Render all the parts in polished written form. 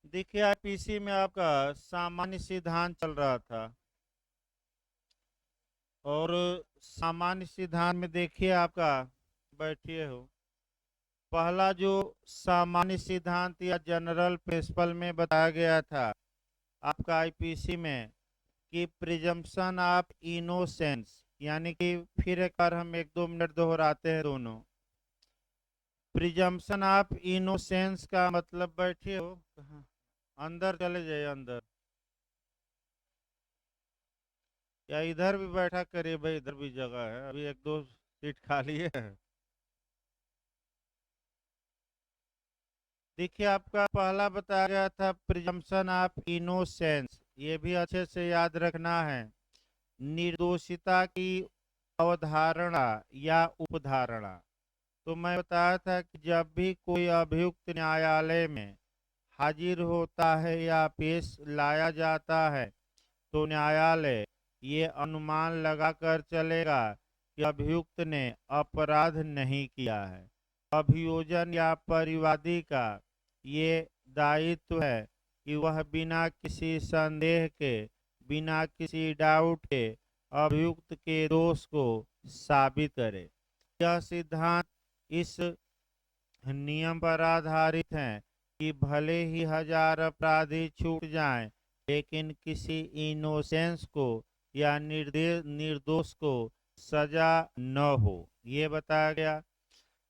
देखिए आईपीसी में आपका सामान्य सिद्धांत चल रहा था और सामान्य सिद्धांत में देखिए आपका बैठिए हो पहला जो सामान्य सिद्धांत या जनरल प्रिंसिपल में बताया गया था आपका आईपीसी में कि प्रिजम्पशन ऑफ इनोसेंस यानी कि फिर एक बार हम एक दो मिनट दोहराते हैं दोनों। प्रिजम्पशन ऑफ इनोसेंस का मतलब बैठिए हो कहाँ? अंदर चले जाइए अंदर या इधर भी बैठा करिए भाई, इधर भी जगह है, अभी एक दो सीट खाली है। देखिए आपका पहला बताया गया था प्रिजम्पशन ऑफ इनोसेंस, ये भी अच्छे से याद रखना है। निर्दोषिता की अवधारणा या उपधारणा। तो मैं बताया था कि जब भी कोई अभियुक्त न्यायालय में हाजिर होता है या पेश लाया जाता है तो न्यायालय ये अनुमान लगाकर चलेगा कि अभियुक्त ने अपराध नहीं किया है। अभियोजन या परिवादी का ये दायित्व है कि वह बिना किसी संदेह के, बिना किसी डाउट के अभियुक्त के दोष को साबित करे। यह सिद्धांत इस नियम पर आधारित हैं कि भले ही हजार अपराधी छूट जाएं, लेकिन किसी इनोसेंस को या निर्दोष को सजा न हो, ये बताया गया।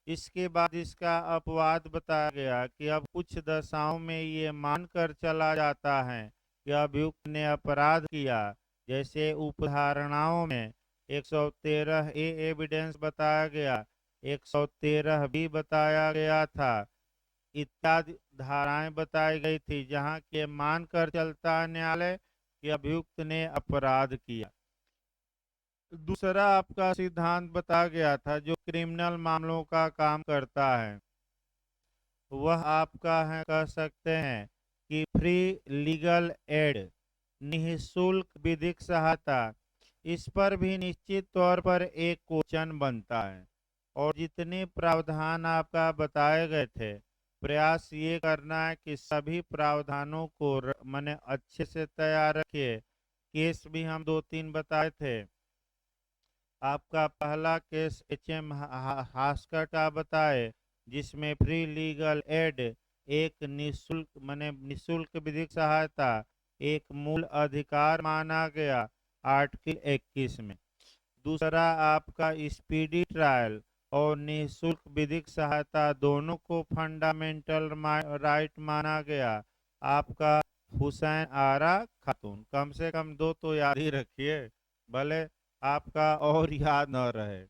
इसके बाद इसका अपवाद बताया गया कि अब कुछ दशाओं में ये मानकर चला जाता है कि अभियुक्त ने अपराध किया, जैसे उपधारणाओं में 113 ए एविडेंस बताया गया, 113 भी बताया गया था, इत्यादि धाराएं बताई गई थी जहां के मानकर चलता है न्यायालय कि अभियुक्त ने अपराध किया। दूसरा आपका सिद्धांत बताया गया था जो क्रिमिनल मामलों का काम करता है, वह आपका है कह सकते हैं कि फ्री लीगल एड, निःशुल्क विधिक सहायता। इस पर भी निश्चित तौर पर एक क्वेश्चन बनता है और जितने प्रावधान आपका बताए गए थे, प्रयास ये करना है कि सभी प्रावधानों को माने अच्छे से तैयार रखिए। केस भी हम दो तीन बताए थे। आपका पहला केस एच.एम. हास्कर का बताए, जिसमें फ्री लीगल एड एक निशुल्क माने निशुल्क विधिक सहायता एक मूल अधिकार माना गया आर्टिकल 21 में। दूसरा आपका स्पीडी ट्रायल और निःशुल्क विधिक सहायता दोनों को फंडामेंटल राइट माना गया आपका हुसैन आरा खातून। कम से कम दो तो याद ही रखिए, भले आपका और याद न रहे।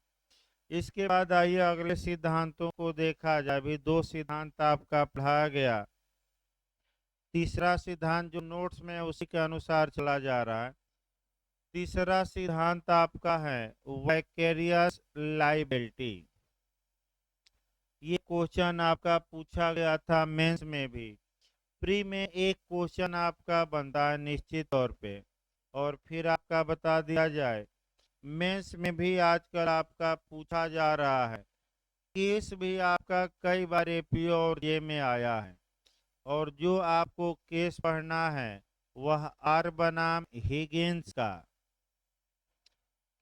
इसके बाद आइए अगले सिद्धांतों को देखा जाए। अभी दो सिद्धांत आपका पढ़ाया गया, तीसरा सिद्धांत जो नोट्स में है उसी के अनुसार चला जा रहा है। तीसरा सिद्धांत आपका है वैकेरियस लाइबिलिटी। ये क्वेश्चन आपका पूछा गया था मेंस में भी। प्री में एक क्वेश्चन आपका बनता है निश्चित तौर पे और फिर आपका बता दिया जाए। मेंस में भी आजकल आपका पूछा जा रहा है। केस भी आपका कई बार एपीओ और जे में आया है और जो आपको केस पढ़ना है वह आर बनाम हिगिंस का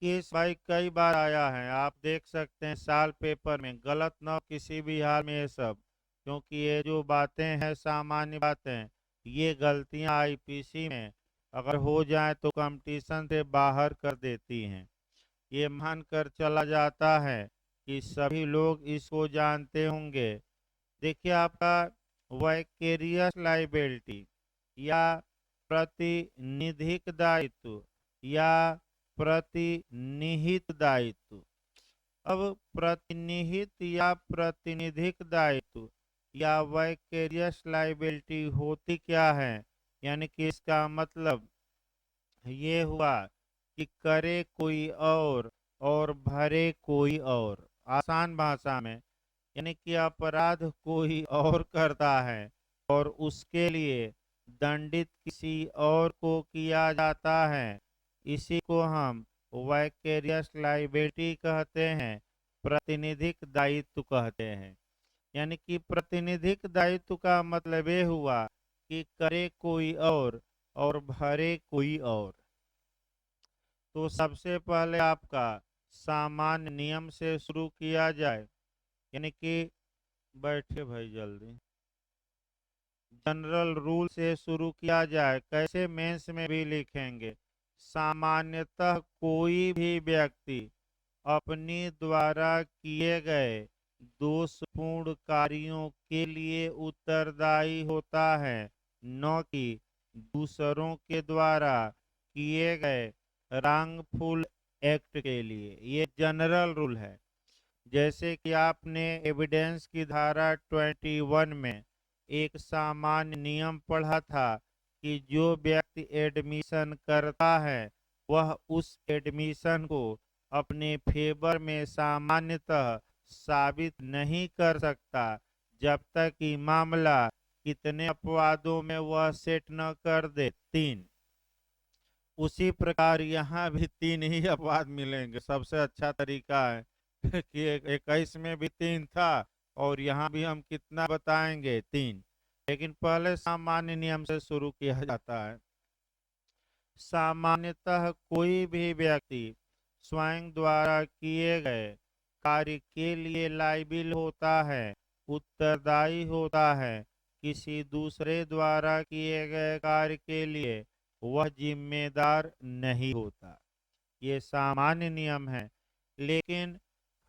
केस भाई कई बार आया है। आप देख सकते हैं साल पेपर में, गलत न किसी भी हाल में ये सब, क्योंकि ये जो बातें हैं सामान्य बातें, ये गलतियां आईपीसी में अगर हो जाए तो कंपटीशन से बाहर कर देती हैं। ये मानकर चला जाता है कि सभी लोग इसको जानते होंगे। देखिए आपका वैकेरियस लाइबिलिटी या प्रतिनिधिक दायित्व या प्रतिनिहित दायित्व। अब प्रतिनिहित या प्रतिनिधिक दायित्व या वैकेरियस लाइबिलिटी होती क्या है, यानी कि इसका मतलब ये हुआ कि करे कोई और भरे कोई और। आसान भाषा में यानी कि अपराध कोई और करता है और उसके लिए दंडित किसी और को किया जाता है, इसी को हम वाइकेरियस लाइबिलिटी कहते हैं, प्रतिनिधिक दायित्व कहते हैं। यानी कि प्रतिनिधिक दायित्व का मतलब ये हुआ कि करे कोई और भरे कोई और। तो सबसे पहले आपका सामान्य नियम से शुरू किया जाए, यानी कि बैठे भाई जल्दी, जनरल रूल से शुरू किया जाए। कैसे मेंस में भी लिखेंगे, सामान्यतः कोई भी व्यक्ति अपने द्वारा किए गए दोषपूर्ण कार्यों के लिए उत्तरदायी होता है, न कि दूसरों के द्वारा किए गए रॉन्गफुल एक्ट के लिए। ये जनरल रूल है। जैसे कि आपने एविडेंस की धारा 21 में एक सामान्य नियम पढ़ा था कि जो व्यक्ति एडमिशन करता है वह उस एडमिशन को अपने फेवर में सामान्यतः साबित नहीं कर सकता जब तक कि मामला कितने अपवादों में वह सेट न कर दे, 3। उसी प्रकार यहाँ भी 3 ही अपवाद मिलेंगे। सबसे अच्छा तरीका है कि 21 में भी 3 था और यहाँ भी हम कितना बताएंगे, 3। लेकिन पहले सामान्य नियम से शुरू किया जाता है। सामान्यतः कोई भी व्यक्ति स्वयं द्वारा किए गए कार्य के लिए लायबिल होता है, उत्तरदायी होता है। किसी दूसरे द्वारा किए गए कार्य के लिए वह जिम्मेदार नहीं होता। ये सामान्य नियम है। लेकिन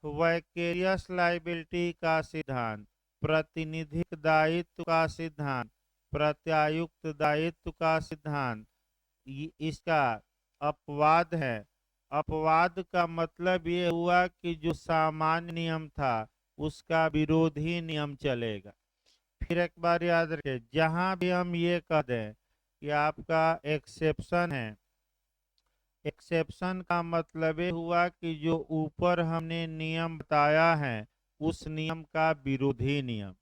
वैकेरियस लायबिलिटी का सिद्धांत, प्रतिनिधिक दायित्व का सिद्धांत, प्रत्यायुक्त दायित्व का सिद्धांत, इसका अपवाद है। अपवाद का मतलब ये हुआ कि जो सामान्य नियम था उसका विरोधी नियम चलेगा। फिर एक बार याद रखें, जहां भी हम ये कह दें कि आपका एक्सेप्शन है, एक्सेप्शन का मतलब ये हुआ कि जो ऊपर हमने नियम बताया है उस नियम का विरोधी नियम,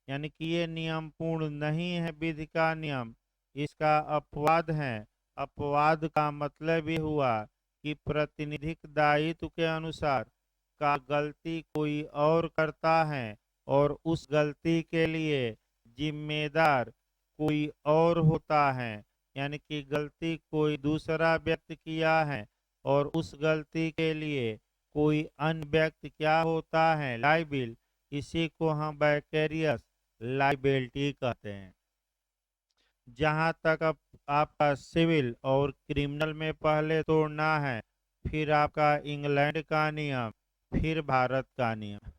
यानी कि ये नियम पूर्ण नहीं है विधि का नियम, इसका अपवाद है। अपवाद का मतलब ये हुआ कि प्रतिनिधिक दायित्व के अनुसार का गलती कोई और करता है और उस गलती के लिए जिम्मेदार कोई और होता है, यानी कि गलती कोई दूसरा व्यक्ति किया है और उस गलती के लिए कोई अन्य व्यक्ति क्या होता है, लायबिल। इसी को हम वैकेरियस लायबिलिटी कहते हैं। जहां तक अब आपका सिविल और क्रिमिनल में पहले तोड़ना है, फिर आपका इंग्लैंड का नियम, फिर भारत का नियम।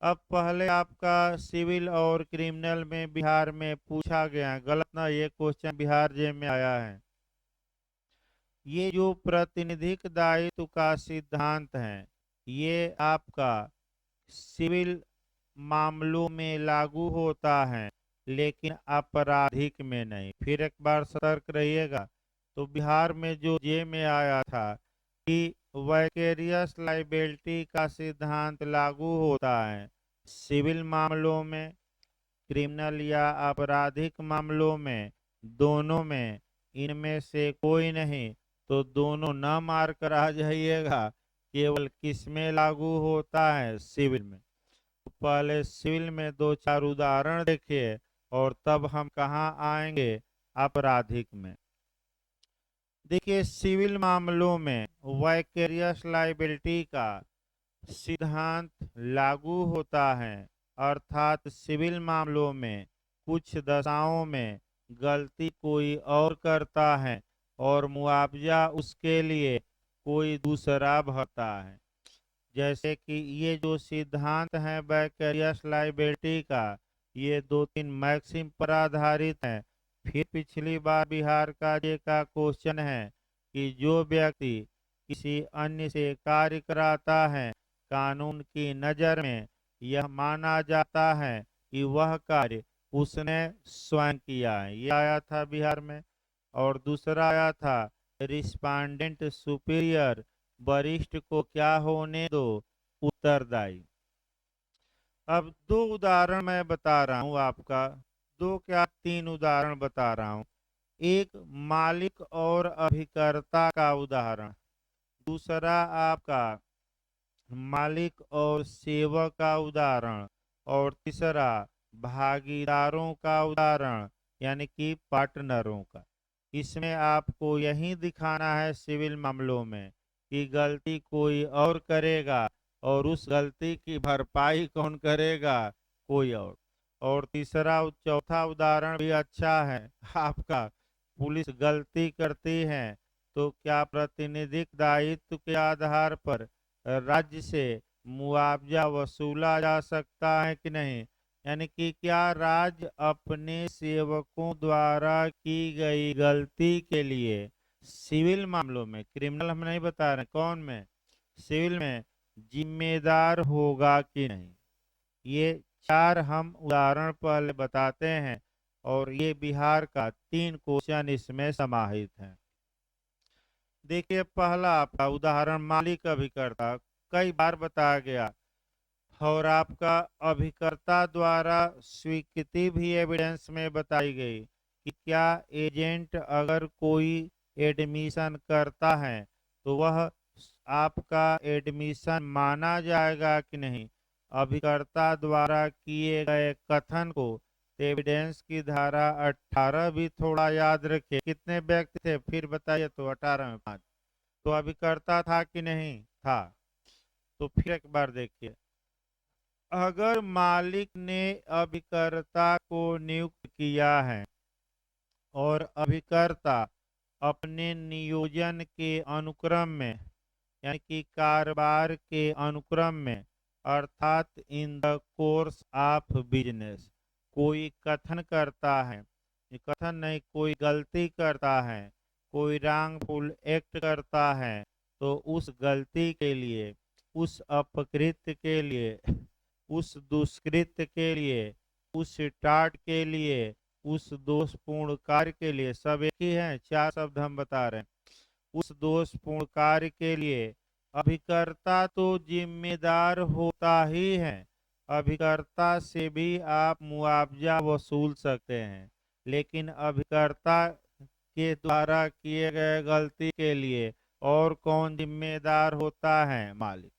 अब पहले आपका सिविल और क्रिमिनल में बिहार में पूछा गया, गलत ना, ये क्वेश्चन बिहार जे में आया है। ये जो प्रतिनिधिक दायित्व का सिद्धांत है ये आपका सिविल मामलों में लागू होता है लेकिन आपराधिक में नहीं। फिर एक बार सतर्क रहिएगा। तो बिहार में जो जे में आया था कि वैकेरियस लायबिलिटी का सिद्धांत लागू होता है सिविल मामलों में, क्रिमिनल या आपराधिक मामलों में, दोनों में, इनमें से कोई नहीं। तो दोनों न मार कर आ जाइएगा, केवल किस में लागू होता है, सिविल में। तो पहले सिविल में 2-4 उदाहरण देखिए और तब हम कहाँ आएंगे, आपराधिक में। देखिए सिविल मामलों में वैकेरियस लायबिलिटी का सिद्धांत लागू होता है, अर्थात सिविल मामलों में कुछ दशाओं में गलती कोई और करता है और मुआवजा उसके लिए कोई दूसरा भरता है। जैसे कि ये जो सिद्धांत है वैकेरियस लायबिलिटी का, ये 2-3 मैक्सिम पर आधारित है। फिर पिछली बार बिहार का जे का क्वेश्चन है कि जो व्यक्ति किसी अन्य से कार्य कराता है कानून की नज़र में यह माना जाता है कि वह कार्य उसने स्वयं किया है, ये आया था बिहार में। और दूसरा आया था रिस्पांडेंट सुपीरियर, वरिष्ठ को क्या होने दो, उत्तरदायी। अब 2 उदाहरण मैं बता रहा हूँ आपका, 2 क्या 3 उदाहरण बता रहा हूँ। एक मालिक और अभिकर्ता का उदाहरण, दूसरा आपका मालिक और सेवक का उदाहरण, और तीसरा भागीदारों का उदाहरण, यानी कि पार्टनरों का। इसमें आपको यही दिखाना है सिविल मामलों में कि गलती कोई और करेगा और उस गलती की भरपाई कौन करेगा, कोई और तीसरा चौथा उदाहरण भी अच्छा है आपका। पुलिस गलती करती है तो क्या प्रातिनिधिक दायित्व के आधार पर राज्य से मुआवजा वसूला जा सकता है कि नहीं। यानी कि क्या राज्य अपने सेवकों द्वारा की गई गलती के लिए सिविल मामलों में, क्रिमिनल हम नहीं बता रहे कौन में, सिविल में जिम्मेदार होगा कि नहीं। ये चार हम उदाहरण पहले बताते हैं और ये बिहार का 3 क्वेश्चन इसमें समाहित है। देखिए पहला आपका उदाहरण मालिक अभिकर्ता, कई बार बताया गया और आपका अभिकर्ता द्वारा स्वीकृति भी एविडेंस में बताई गई कि क्या एजेंट अगर कोई एडमिशन करता है तो वह आपका एडमिशन माना जाएगा कि नहीं। अभिकर्ता द्वारा किए गए कथन को एविडेंस की धारा 18 भी थोड़ा याद रखिए। कितने व्यक्ति थे फिर बताइए, तो 18 में 5, तो अभिकर्ता था कि नहीं था। तो फिर एक बार देखिए, अगर मालिक ने अभिकर्ता को नियुक्त किया है और अभिकर्ता अपने नियोजन के अनुक्रम में, यानी कि कारोबार के अनुक्रम में, अर्थात इन द कोर्स ऑफ बिजनेस कोई कथन करता है, ये कथन नहीं, कोई गलती करता है, कोई रॉन्गफुल एक्ट करता है, तो उस गलती के लिए, उस अपकृत्य के लिए, उस दुष्कृत्य के लिए, उस टाट के लिए, उस दोषपूर्ण कार्य के लिए, सब एक ही है, 4 शब्द हम बता रहे हैं। उस दोषपूर्ण कार्य के लिए अभिकर्ता तो जिम्मेदार होता ही है। अभिकर्ता से भी आप मुआवजा वसूल सकते हैं, लेकिन अभिकर्ता के द्वारा किए गए गलती के लिए और कौन जिम्मेदार होता है, मालिक।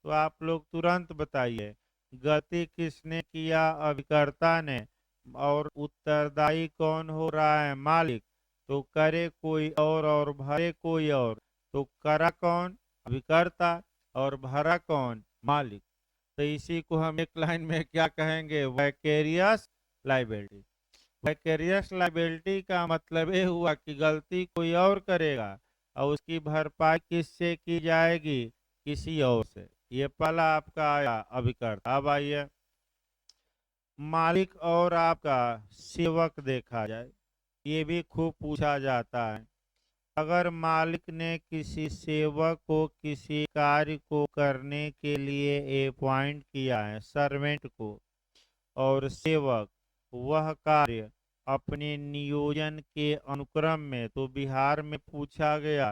तो आप लोग तुरंत बताइए, गलती किसने किया, अभिकर्ता ने, और उत्तरदायी कौन हो रहा है, मालिक। तो करे कोई और भरे कोई और, तो करा कौन, अभिकर्ता, और भरा कौन, मालिक। तो इसी को हम एक लाइन में क्या कहेंगे, वैकेरियस लाइबिलिटी। वैकेरियस लाइबिलिटी का मतलब ये हुआ कि गलती कोई और करेगा और उसकी भरपाई किससे की जाएगी, किसी और से। ये पहला आपका आया अभिकर्ता। अब आइए मालिक और आपका सेवक देखा जाए, ये भी खूब पूछा जाता है। अगर मालिक ने किसी सेवक को किसी कार्य को करने के लिए अपॉइंट किया है, सर्वेंट को, और सेवक वह कार्य अपने नियोजन के अनुक्रम में, तो बिहार में पूछा गया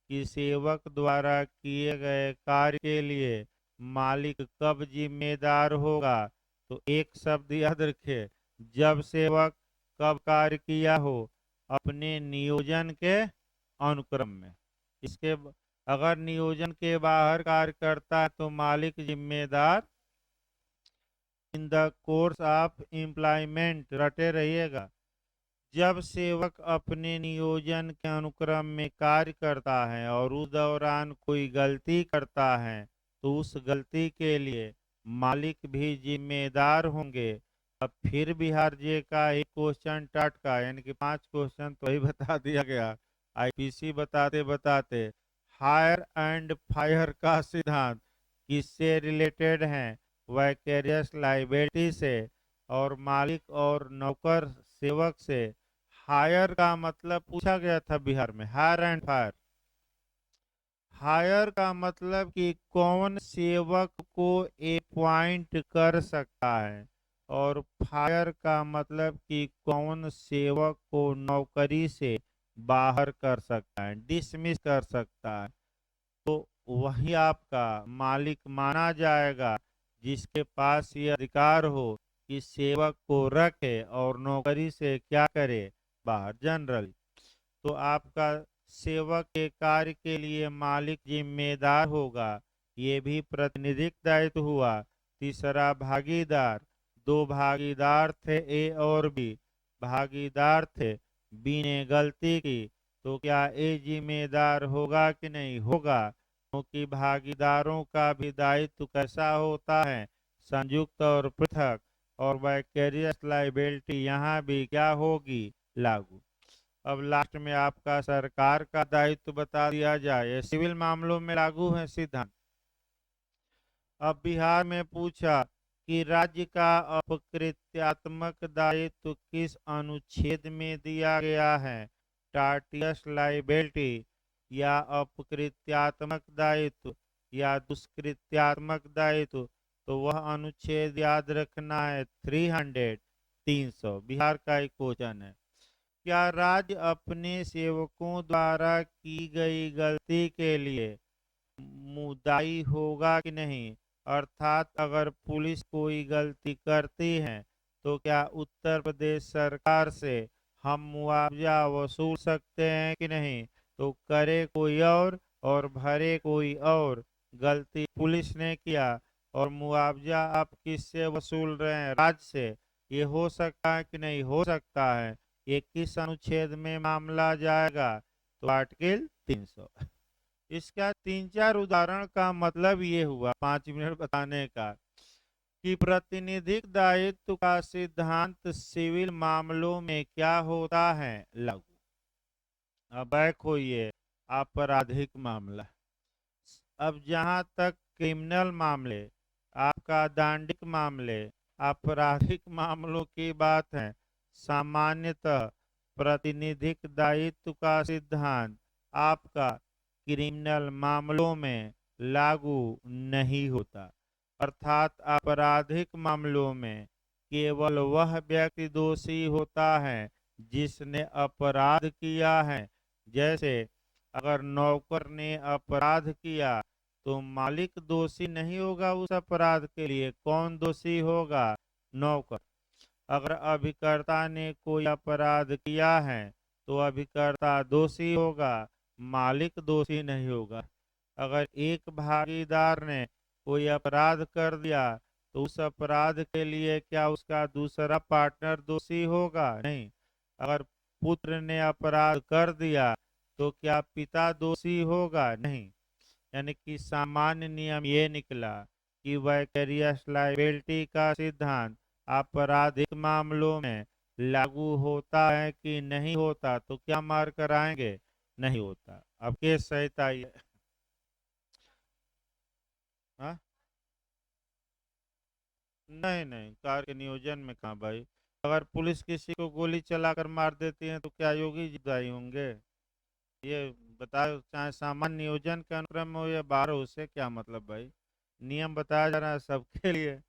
कि सेवक द्वारा किए गए कार्य के लिए मालिक कब जिम्मेदार होगा। तो एक शब्द याद रखिए, जब सेवक कब कार्य किया हो, अपने नियोजन के अनुक्रम में। इसके अगर नियोजन के बाहर कार्य करता है तो मालिक जिम्मेदार in the course of employment, रटे रहिएगा। जब सेवक अपने नियोजन के अनुक्रम में कार्य करता है और उस दौरान कोई गलती करता है तो उस गलती के लिए मालिक भी जिम्मेदार होंगे। अब फिर बिहार जे का एक क्वेश्चन टट का, यानी कि 5 क्वेश्चन तो ही बता दिया गया। आईपीसी बताते बताते हायर एंड फायर का सिद्धांत किससे रिलेटेड है, वैकेरियस लाइबिलिटी से, और मालिक और नौकर सेवक से। हायर का मतलब पूछा गया था बिहार में, हायर एंड फायर। हायर का मतलब कि कौन सेवक को अपॉइंट कर सकता है, और फायर का मतलब कि कौन सेवक को नौकरी से बाहर कर सकता है, डिसमिस कर सकता है। तो वही आपका मालिक माना जाएगा जिसके पास ये अधिकार हो कि सेवक को रखे और नौकरी से क्या करे, बाहर, जनरल। तो आपका सेवक के कार्य के लिए मालिक जिम्मेदार होगा, ये भी प्रातिनिधिक दायित्व हुआ। तीसरा भागीदार, 2 भागीदार थे ए और बी, भागीदार थे, बी ने गलती की, तो क्या ए जिम्मेदार होगा कि नहीं होगा? क्योंकि भागीदारों का भी दायित्व कैसा होता है, संयुक्त और पृथक, और वाइकेरियस लायबिलिटी यहाँ भी क्या होगी, लागू। अब लास्ट में आपका सरकार का दायित्व बता दिया जाए, ये सिविल मामलों में लागू है सिद्धांत। अब बिहार में पूछा कि राज्य का अपकृत्यात्मक दायित्व किस अनुच्छेद में दिया गया है, टार्टियस लाइबिलिटी या अपकृत्यात्मक दायित्व या दुष्कृत्यात्मक दायित्व, तो वह अनुच्छेद याद रखना है 300। बिहार का एक क्वेश्चन है, क्या राज्य अपने सेवकों द्वारा की गई गलती के लिए मुदाई होगा कि नहीं? अर्थात अगर पुलिस कोई गलती करती है तो क्या उत्तर प्रदेश सरकार से हम मुआवजा वसूल सकते हैं कि नहीं? तो करे कोई और भरे कोई और, गलती पुलिस ने किया और मुआवजा आप किससे वसूल रहे हैं, राज्य से, ये हो सकता है कि नहीं हो सकता है? ये किस अनुच्छेद में मामला जाएगा? तो आर्टिकल 300। इसका 3-4 उदाहरण का मतलब ये हुआ 5 मिनट बताने का कि प्रातिनिधिक दायित्व का सिद्धांत सिविल मामलों में क्या होता है, लागू। अब बैक होइए आपराधिक मामला। अब जहां तक क्रिमिनल मामले, आपका दांडिक मामले, आपराधिक मामलों की बात है, सामान्यतः प्रातिनिधिक दायित्व का सिद्धांत आपका क्रिमिनल मामलों में लागू नहीं होता। अर्थात आपराधिक मामलों में केवल वह व्यक्ति दोषी होता है जिसने अपराध किया है। जैसे अगर नौकर ने अपराध किया तो मालिक दोषी नहीं होगा उस अपराध के लिए, कौन दोषी होगा, नौकर। अगर अभिकर्ता ने कोई अपराध किया है तो अभिकर्ता दोषी होगा, मालिक दोषी नहीं होगा। अगर एक भागीदार ने कोई अपराध कर दिया तो उस अपराध के लिए क्या उसका दूसरा पार्टनर दोषी होगा, नहीं। अगर पुत्र ने अपराध कर दिया तो क्या पिता दोषी होगा, नहीं। यानी कि सामान्य नियम ये निकला कि वैकेरियस लायबिलिटी का सिद्धांत आपराधिक मामलों में लागू होता है कि नहीं होता, तो क्या मार कराएंगे, नहीं होता। अब केस संहिता हाँ? नहीं नहीं, कार्य नियोजन में कहाँ भाई। अगर पुलिस किसी को गोली चलाकर मार देती है तो क्या योगी जी दायी होंगे? ये बताओ, चाहे सामान्य नियोजन के अनुक्रम हो या बाहर हो, उससे क्या मतलब भाई। नियम बताया जा रहा है सबके लिए।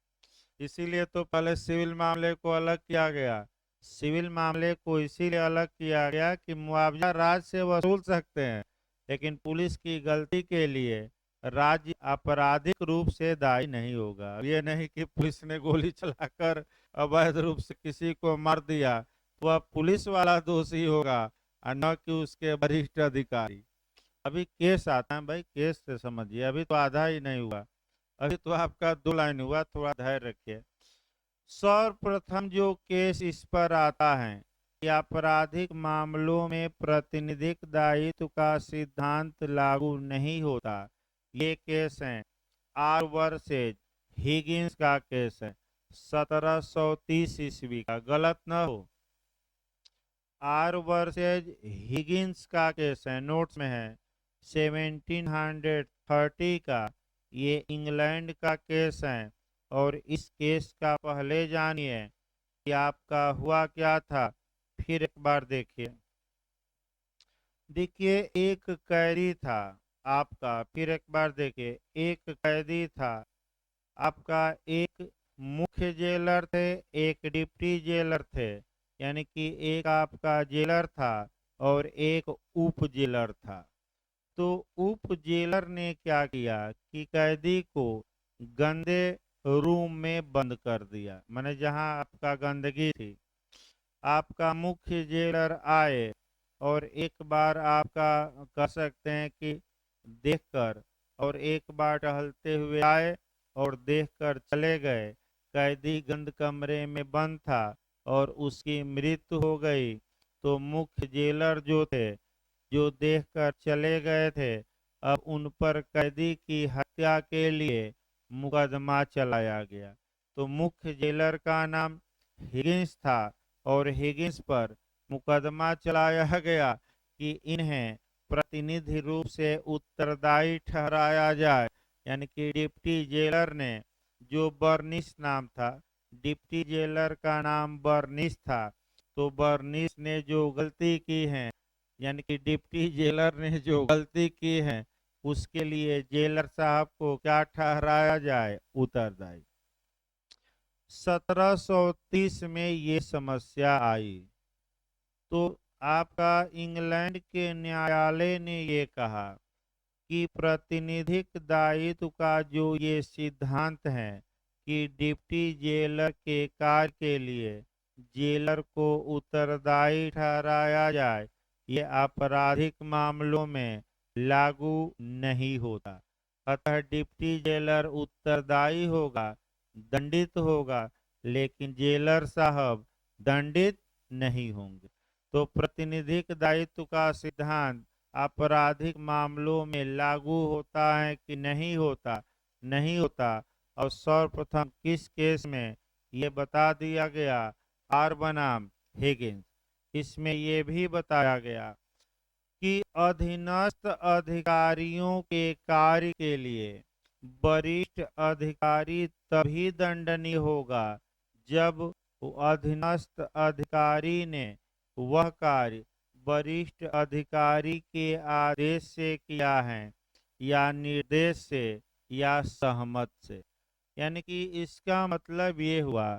इसीलिए तो पहले सिविल मामले को अलग किया गया। सिविल मामले को इसीलिए अलग किया गया कि मुआवजा राज्य से वसूल सकते हैं, लेकिन पुलिस की गलती के लिए राज्य आपराधिक रूप से दायी नहीं होगा। ये नहीं कि पुलिस ने गोली चलाकर अवैध रूप से किसी को मार दिया तो अब पुलिस वाला दोषी होगा और न कि उसके वरिष्ठ अधिकारी। अभी केस आता है भाई, केस से समझिए, अभी तो आधा ही नहीं हुआ, अभी तो आपका 2 लाइन हुआ, थोड़ा धैर्य रखिए। सर्वप्रथम जो केस इस पर आता है कि आपराधिक मामलों में प्रातिनिधिक दायित्व का सिद्धांत लागू नहीं होता, ये केस है आर वर्सेज हिगिंस का केस है, 1730 ईस्वी का, गलत न हो। आर वर्सेज हिगिंस का केस है, नोट्स में है, 1730 का। ये इंग्लैंड का केस है और इस केस का पहले जानिए कि आपका हुआ क्या था, फिर एक बार देखिए। देखिए एक कैदी था आपका, फिर एक बार देखिए, एक कैदी था आपका, एक मुख्य जेलर थे, एक डिप्टी जेलर थे, यानी कि एक आपका जेलर था और एक उप जेलर था। तो उप जेलर ने क्या किया कि कैदी को गंदे रूम में बंद कर दिया, माने जहां आपका गंदगी थी। आपका मुख्य जेलर आए और एक बार आपका कह सकते हैं कि देखकर, और एक बार टहलते हुए आए और देखकर चले गए, कैदी गंद कमरे में बंद था और उसकी मृत्यु हो गई तो मुख्य जेलर जो थे, जो देखकर चले गए थे, अब उन पर कैदी की हत्या के लिए मुकदमा चलाया गया। तो मुख्य जेलर का नाम हिगिंस था और हिगिंस पर मुकदमा चलाया गया कि इन्हें प्रतिनिधि रूप से उत्तरदायी ठहराया जाए। यानी कि डिप्टी जेलर ने, जो बर्निस नाम था, डिप्टी जेलर का नाम बर्निस था, तो बर्निस ने जो गलती की है, यानी कि डिप्टी जेलर ने जो गलती की है, उसके लिए जेलर साहब को क्या ठहराया जाए? उत्तरदायी। 1730 में ये समस्या आई तो आपका इंग्लैंड के न्यायालय ने ये कहा कि प्रतिनिधिक दायित्व का जो ये सिद्धांत है कि डिप्टी जेलर के कार्य के लिए जेलर को उत्तरदायी ठहराया जाए, ये आपराधिक मामलों में लागू नहीं होता। अतः डिप्टी जेलर उत्तरदायी होगा, दंडित होगा, लेकिन जेलर साहब दंडित नहीं होंगे। तो प्रतिनिधिक दायित्व का सिद्धांत आपराधिक मामलों में लागू होता है कि नहीं होता? नहीं होता। और सर्वप्रथम किस केस में ये बता दिया गया? आर बनाम हिगिंस। इसमें ये भी बताया गया कि अधीनस्थ अधिकारियों के कार्य के लिए वरिष्ठ अधिकारी तभी दंडनीय होगा जब अधीनस्थ अधिकारी ने वह कार्य वरिष्ठ अधिकारी के आदेश से किया है या निर्देश से या सहमत से। यानी कि इसका मतलब ये हुआ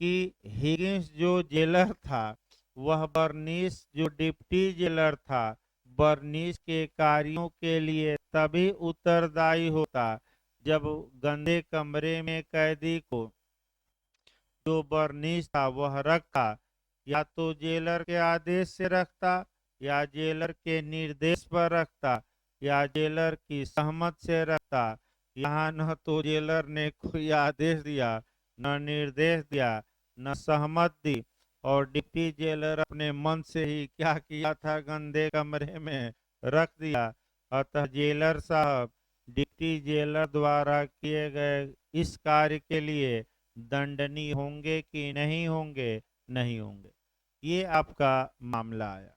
कि हिगिंस जो जेलर था, वह बर्निस जो डिप्टी जेलर था, बर्निस के कार्यों के लिए तभी उत्तरदायी होता जब गंदे कमरे में कैदी को जो बर्निस था वह रखा, या तो जेलर के आदेश से रखता, या जेलर के निर्देश पर रखता, या जेलर की सहमत से रखता। यहाँ न तो जेलर ने कोई आदेश दिया, न निर्देश दिया, न सहमत दी, और डिप्टी जेलर अपने मन से ही क्या किया था? गंदे कमरे में रख दिया। अतः जेलर साहब डिप्टी जेलर द्वारा किए गए इस कार्य के लिए दंडनीय होंगे कि नहीं होंगे? नहीं होंगे। ये आपका मामला आया।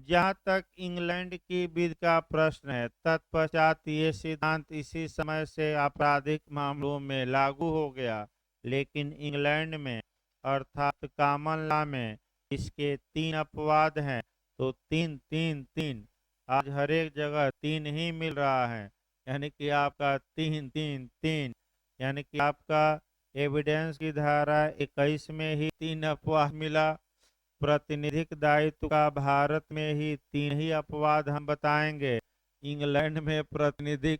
जहाँ तक इंग्लैंड की विधि का प्रश्न है, तत्पश्चात ये सिद्धांत इसी समय से आपराधिक मामलों में लागू हो गया, लेकिन इंग्लैंड में अर्थात कॉमन लॉ में इसके 3 अपवाद हैं। तो 3 3 3 आज हर एक जगह 3 ही मिल रहा है। यानी कि आपका 3 3 3, यानी कि आपका एविडेंस की धारा 21 में ही 3 अपवाद मिला। प्रतिनिधिक दायित्व का भारत में ही 3 ही अपवाद हम बताएंगे। इंग्लैंड में प्रतिनिधिक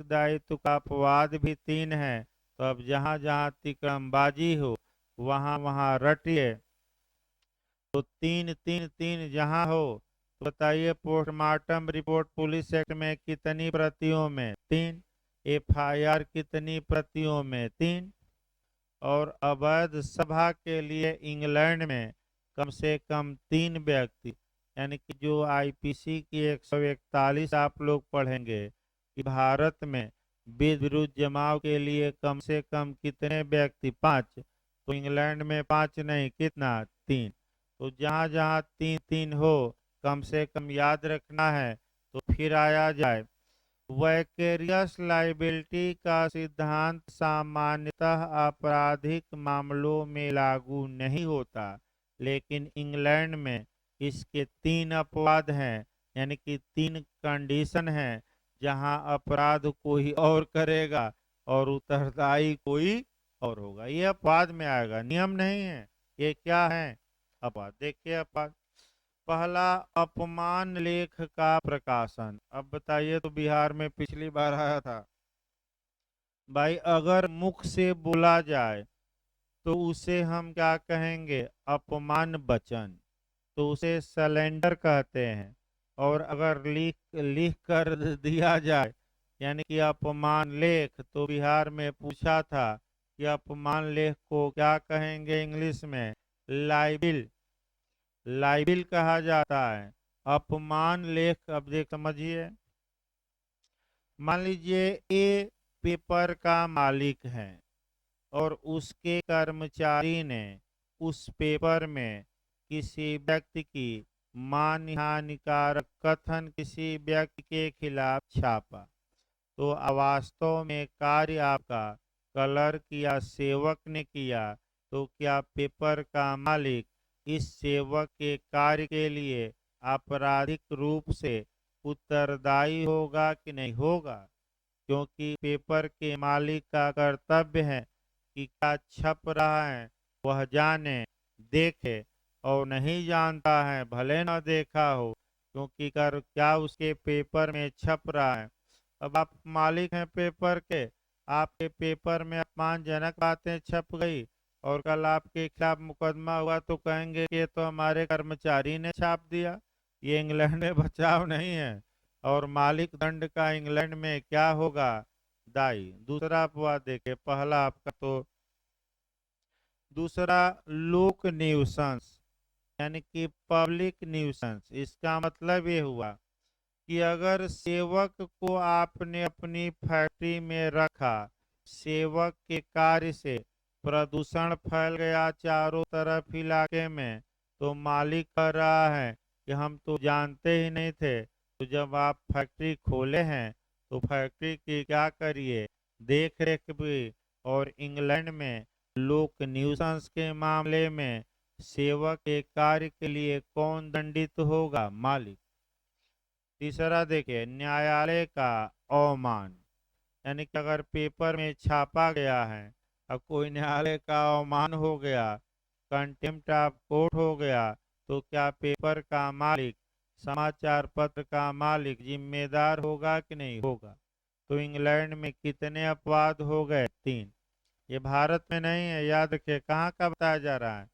दायित्व का अपवाद भी 3 है। तो अब जहाँ जहाँ तिकड़मबाजी हो वहाँ वहाँ रटिए। तो 3 3 3 जहाँ हो तो बताइए, पोस्टमार्टम रिपोर्ट पुलिस एक्ट में कितनी प्रतियों में? 3। एफआईआर कितनी प्रतियों में? 3। और अवैध सभा के लिए इंग्लैंड में कम से कम 3 व्यक्ति, यानी कि जो आईपीसी की 141 आप लोग पढ़ेंगे कि भारत में विरुद्ध जमाव के लिए कम से कम कितने व्यक्ति? 5। तो इंग्लैंड में 5 नहीं, कितना? 3। तो जहाँ जहाँ 3 3 हो, कम से कम याद रखना है। तो फिर आया जाए, वैकेरियस लाइबिलिटी का सिद्धांत सामान्यतः आपराधिक मामलों में लागू नहीं होता, लेकिन इंग्लैंड में इसके 3 अपवाद हैं, यानी कि 3 कंडीशन हैं जहां अपराध कोई और करेगा और उत्तरदायी कोई और होगा। ये अपवाद में आएगा, नियम नहीं है। ये क्या है? अपवाद। देखिए अपवाद पहला, अपमान लेख का प्रकाशन। अब बताइए, तो बिहार में पिछली बार आया था भाई, अगर मुख से बोला जाए तो उसे हम क्या कहेंगे? अपमान वचन। तो उसे सलेंडर कहते हैं। और अगर लिख लिख कर दिया जाए, यानी कि अपमान लेख, तो बिहार में पूछा था कि अपमान लेख को क्या कहेंगे इंग्लिश में? लाइबिल। लाइबिल कहा जाता है अपमान लेख। अब देख समझिए, मान लीजिए ए पेपर का मालिक है और उसके कर्मचारी ने उस पेपर में किसी व्यक्ति की मानहानिकारक कथन किसी व्यक्ति के खिलाफ छापा, तो वास्तव में कार्य आपका क्लर्क या सेवक ने किया, तो क्या पेपर का मालिक इस सेवक के कार्य के लिए आपराधिक रूप से उत्तरदायी होगा कि नहीं होगा? क्योंकि पेपर के मालिक का कर्तव्य है कि क्या छप रहा है वह जाने, देखे, और नहीं जानता है भले न देखा हो, क्योंकि कर क्या उसके पेपर में छप रहा है। अब आप मालिक हैं पेपर के, आपके पेपर में अपमानजनक बातें छप गई और कल आपके खिलाफ मुकदमा हुआ तो कहेंगे कि ये तो हमारे कर्मचारी ने छाप दिया। ये इंग्लैंड में बचाव नहीं है, और मालिक दंड का इंग्लैंड में क्या होगा? दाई। दूसरा अपवाद देखे, पहला आपका तो दूसरा लोक न्यूसेंस, यानी कि पब्लिक न्यूसेंस। इसका मतलब ये हुआ कि अगर सेवक को आपने अपनी फैक्ट्री में रखा, सेवक के कार्य से प्रदूषण फैल गया चारों तरफ इलाके में, तो मालिक कह रहा है कि हम तो जानते ही नहीं थे, तो जब आप फैक्ट्री खोले हैं तो फैक्ट्री की क्या करिए, देख रेख भी। और इंग्लैंड में लोक न्यूसेंस के मामले में सेवक के कार्य के लिए कौन दंडित होगा? मालिक। तीसरा देखिए, न्यायालय का अवमान, यानी कि अगर पेपर में छापा गया है, अब कोई न्यायालय का अवमान हो गया, कंटेम्प्ट ऑफ कोर्ट हो गया, तो क्या पेपर का मालिक, समाचार पत्र का मालिक जिम्मेदार होगा कि नहीं होगा? तो इंग्लैंड में कितने अपवाद हो गए? 3। ये भारत में नहीं है, याद रखिए। कहाँ का बताया जा रहा है?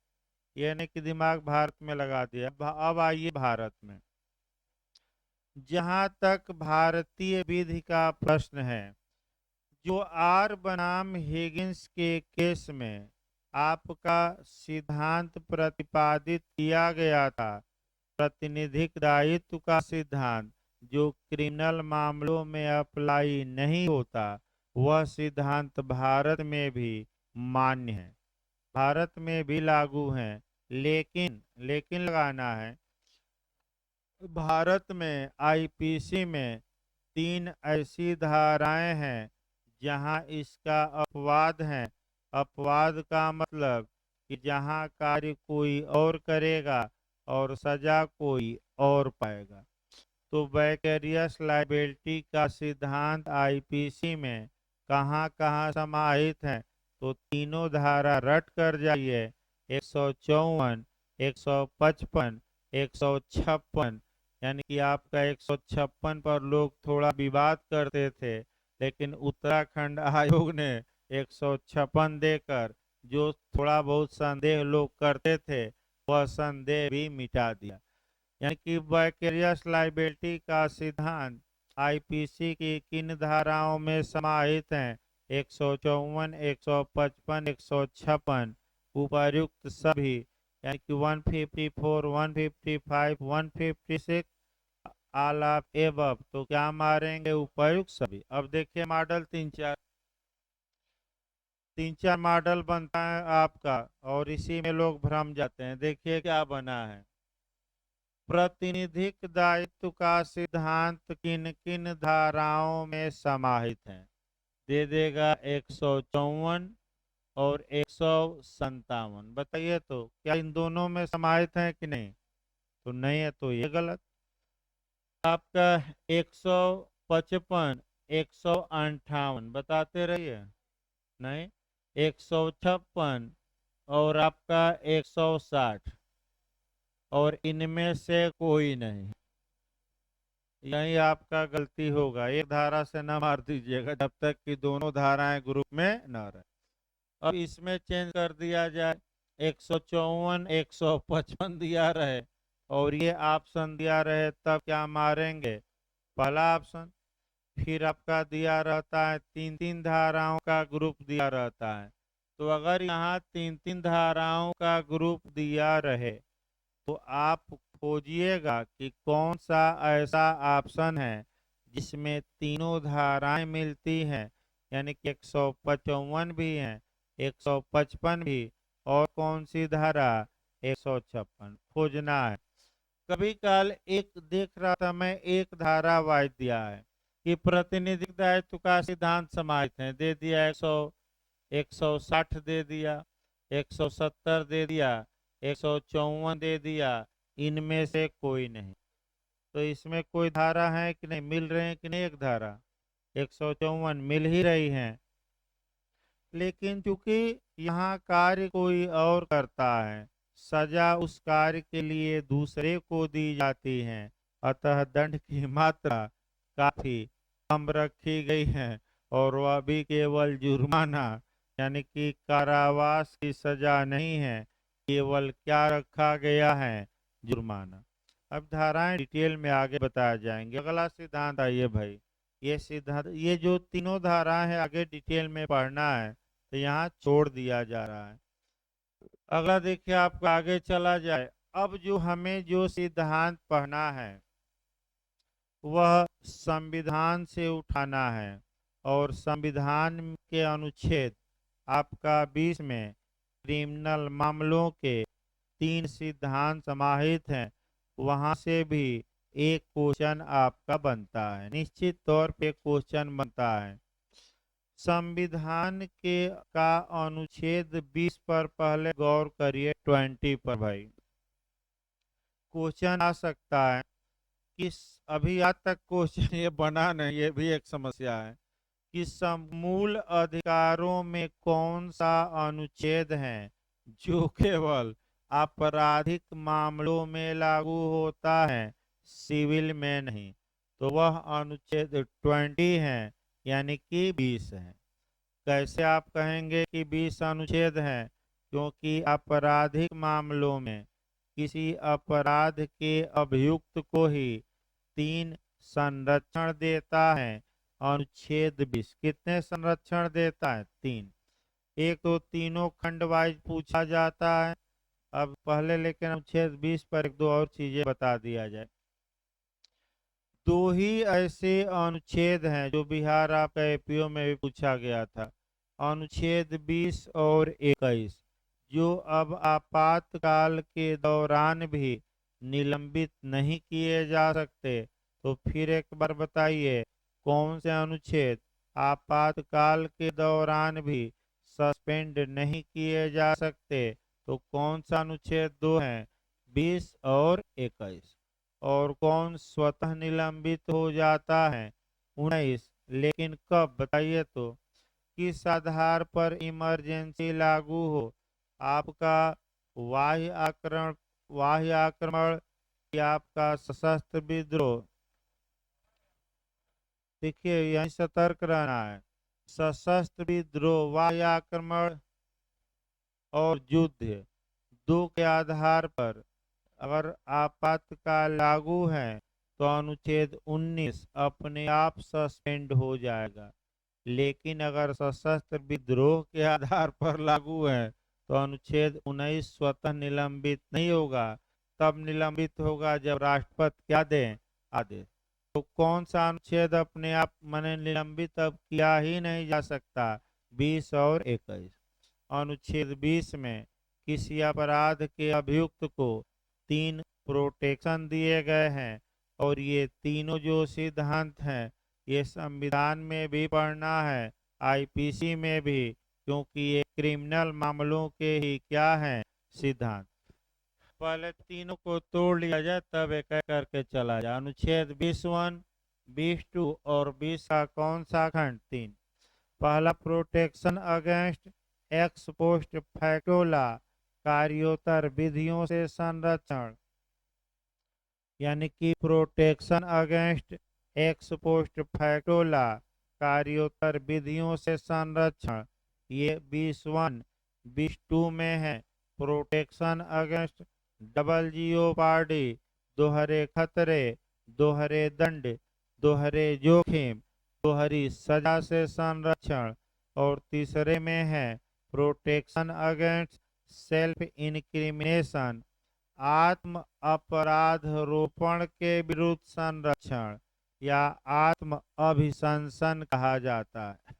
ये नहीं कि दिमाग भारत में लगा दिया। अब आइए भारत में। जहां तक भारतीय विधि का प्रश्न है, जो आर बनाम हिगिंस के केस में आपका सिद्धांत प्रतिपादित किया गया था, प्रतिनिधिक दायित्व का सिद्धांत, जो क्रिमिनल मामलों में अप्लाई नहीं होता, वह सिद्धांत भारत में भी मान्य है, भारत में भी लागू है। लेकिन लेकिन लगाना है, भारत में आईपीसी में 3 ऐसी धाराएं हैं जहां इसका अपवाद है। अपवाद का मतलब कि जहां कार्य कोई और करेगा और सजा कोई और पाएगा। तो वैकेरियस लाइबिलिटी का सिद्धांत आईपीसी में कहाँ कहाँ समाहित है? तो तीनों धारा रट कर जाइए, 154, 155, 156। यानी कि आपका 156 पर लोग थोड़ा विवाद करते थे, लेकिन उत्तराखंड आयोग ने 156 देकर जो थोड़ा बहुत संदेह लोग करते थे, वह संदेह भी मिटा दिया। यानी कि वाइकेरियस लाइबिलिटी का सिद्धांत आईपीसी की किन धाराओं में समाहित हैं? 154, 155, 156। उपर्युक्त सभी, यानी कि 154, 155, 156, ऑल ऑफ एबव। तो क्या मारेंगे? उपर्युक्त सभी। अब देखिए मॉडल तीन चार मॉडल बनता है आपका, और इसी में लोग भ्रम जाते हैं। देखिए क्या बना है। प्रतिनिधिक दायित्व का सिद्धांत किन किन धाराओं में समाहित है? दे देगा 154 और 157। बताइए तो क्या इन दोनों में समाहित है कि नहीं? तो नहीं है, तो ये गलत। आपका 155, 158 बताते रहिए। नहीं, 156 और आपका 160, और इनमें से कोई नहीं। यही आपका गलती होगा। एक धारा से न मार दीजिएगा जब तक कि दोनों धाराएं ग्रुप में न रहे। अब इसमें चेंज कर दिया जाए, 154, 155 दिया रहे और ये ऑप्शन दिया रहे, तब क्या मारेंगे? पहला ऑप्शन। फिर आपका दिया रहता है 3 3 धाराओं का ग्रुप दिया रहता है, तो अगर यहाँ तीन तीन धाराओं का ग्रुप दिया रहे तो आप खोजिएगा कि कौन सा ऐसा ऑप्शन है जिसमें तीनों धाराएं मिलती हैं, यानी कि 155 भी हैं, 155 भी, और कौन सी धारा 156 खोजना है। कभी काल एक देख रहा था मैं, एक धारा वाइज दिया है कि प्रातिनिधिक दायित्व का सिद्धांत समाहित है, दे दिया 160 दे दिया, 170 दे दिया, 154 दे दिया, इनमें से कोई नहीं। तो इसमें कोई धारा है कि नहीं, मिल रहे हैं कि नहीं, एक धारा 154 मिल ही रही है। लेकिन चूंकि यहाँ कार्य कोई और करता है, सजा उस कार्य के लिए दूसरे को दी जाती है, अतः दंड की मात्रा काफी कम रखी गई है और वह भी केवल जुर्माना यानी कि कारावास की सजा नहीं है, केवल क्या रखा गया है, जुर्माना। अब धाराएं डिटेल में आगे बताया जाएंगे। अगला सिद्धांत आइए भाई, ये सिद्धांत, ये जो तीनों धाराएं हैं आगे डिटेल में पढ़ना है तो यहाँ छोड़ दिया जा रहा है। अगला देखिए, आपको आगे चला जाए। अब जो हमें जो सिद्धांत पढ़ना है वह संविधान से उठाना है, और संविधान के अनुच्छेद आपका 20 में क्रिमिनल मामलों के 3 सिद्धांत समाहित हैं, वहां से भी एक क्वेश्चन आपका बनता है, निश्चित तौर पे क्वेश्चन बनता है। संविधान के का अनुच्छेद 20 पर पहले गौर करिए, 20 पर भाई क्वेश्चन आ सकता है कि अभी आज तक क्वेश्चन ये बना नहीं, ये भी एक समस्या है कि समूल अधिकारों में कौन सा अनुच्छेद है जो केवल आपराधिक मामलों में लागू होता है, सिविल में नहीं। तो वह अनुच्छेद 20 है, यानी कि 20 है। कैसे आप कहेंगे कि 20 अनुच्छेद है? क्योंकि आपराधिक मामलों में किसी अपराध के अभियुक्त को ही 3 संरक्षण देता है। अनुच्छेद 20 कितने संरक्षण देता है? 3। एक तो तीनों खंड वाइज पूछा जाता है। अब पहले लेकिन अनुच्छेद 20 पर एक दो और चीजें बता दिया जाए। 2 ही ऐसे अनुच्छेद हैं जो बिहार आपका एपीओ में भी पूछा गया था, अनुच्छेद 20 और 21, जो अब आपातकाल के दौरान भी निलंबित नहीं किए जा सकते। तो फिर एक बार बताइए, कौन से अनुच्छेद आपातकाल के दौरान भी सस्पेंड नहीं किए जा सकते? तो कौन सा अनुच्छेद 2 है? 20 और 21। और कौन स्वतः निलंबित हो जाता है? 19। लेकिन कब बताइए तो, किस आधार पर इमरजेंसी लागू हो? आपका बाह्य आक्रमण या आपका सशस्त्र विद्रोह? देखिए यही सतर्क रहना है। सशस्त्र विद्रोह, बाह्य आक्रमण और युद्ध, 2 के आधार पर अगर आपातकाल लागू है तो अनुच्छेद 19 अपने आप सस्पेंड हो जाएगा। लेकिन अगर सशस्त्र विद्रोह के आधार पर लागू है तो अनुच्छेद 19 स्वतः निलंबित नहीं होगा। तब निलंबित होगा जब राष्ट्रपति क्या दें? आदेश। तो कौन सा अनुच्छेद अपने आप माने निलंबित अब किया ही नहीं जा सकता? 20 और 21। अनुच्छेद 20 में किसी अपराध के अभियुक्त को 3 प्रोटेक्शन दिए गए हैं, और ये तीनों जो सिद्धांत हैं ये संविधान में भी पढ़ना है, आईपीसी में भी, क्योंकि ये क्रिमिनल मामलों के ही क्या हैं? सिद्धांत। पहले तीनों को तोड़ लिया जाए तब एक एक करके चला जाए। अनुच्छेद 21, 22 और 20 का कौन सा खंड? 3। पहला, protection against ex post facto law, कार्योत्तर विधियों से संरक्षण, यानी कि protection against ex post facto law, कार्योत्तर विधियों से संरक्षण, ये 21, 22 में है। प्रोटेक्शन अगेंस्ट डबल जियोपार्डी, दोहरे खतरे, दोहरे दंड, दोहरे जोखिम, दोहरी सजा से संरक्षण, और तीसरे में है प्रोटेक्शन अगेंस्ट सेल्फ इंक्रिमिनेशन, आत्म अपराध रोपण के विरुद्ध संरक्षण या आत्म अभिशंसन कहा जाता है।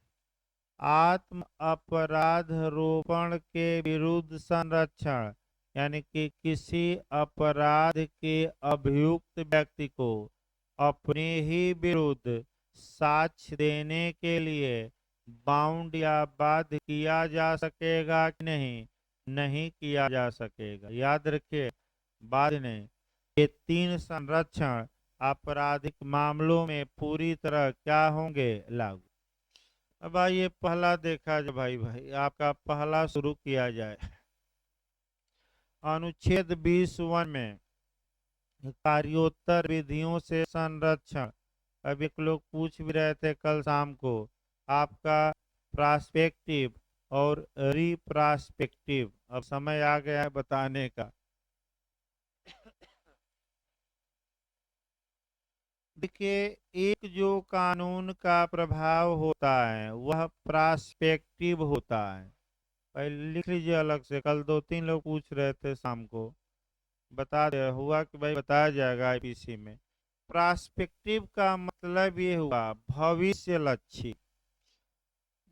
आत्म अपराध रोपण के विरुद्ध संरक्षण यानी कि किसी अपराध के अभियुक्त व्यक्ति को अपने ही विरुद्ध साक्ष्य देने के लिए बाउंड या बाध्य किया जा सकेगा कि नहीं, नहीं किया जा सकेगा। याद रखिए, बाध्य नहीं। ये तीन संरक्षण आपराधिक मामलों में पूरी तरह क्या होंगे, लागू। अब आइए पहला देखा जाए भाई आपका पहला शुरू किया जाए। अनुच्छेद 20(1) में कार्योत्तर विधियों से संरक्षण। अब एक लोग पूछ भी रहे थे कल शाम को, आपका प्रास्पेक्टिव और रिप्रास्पेक्टिव, अब समय आ गया है बताने का। देखिए, एक जो कानून का प्रभाव होता है वह प्रास्पेक्टिव होता है। पहले लिख लीजिए अलग से, कल 2-3 लोग पूछ रहे थे शाम को, बता दे हुआ कि भाई बताया जाएगा आईपीसी में। प्रास्पेक्टिव का मतलब ये हुआ भविष्य लक्ष्य।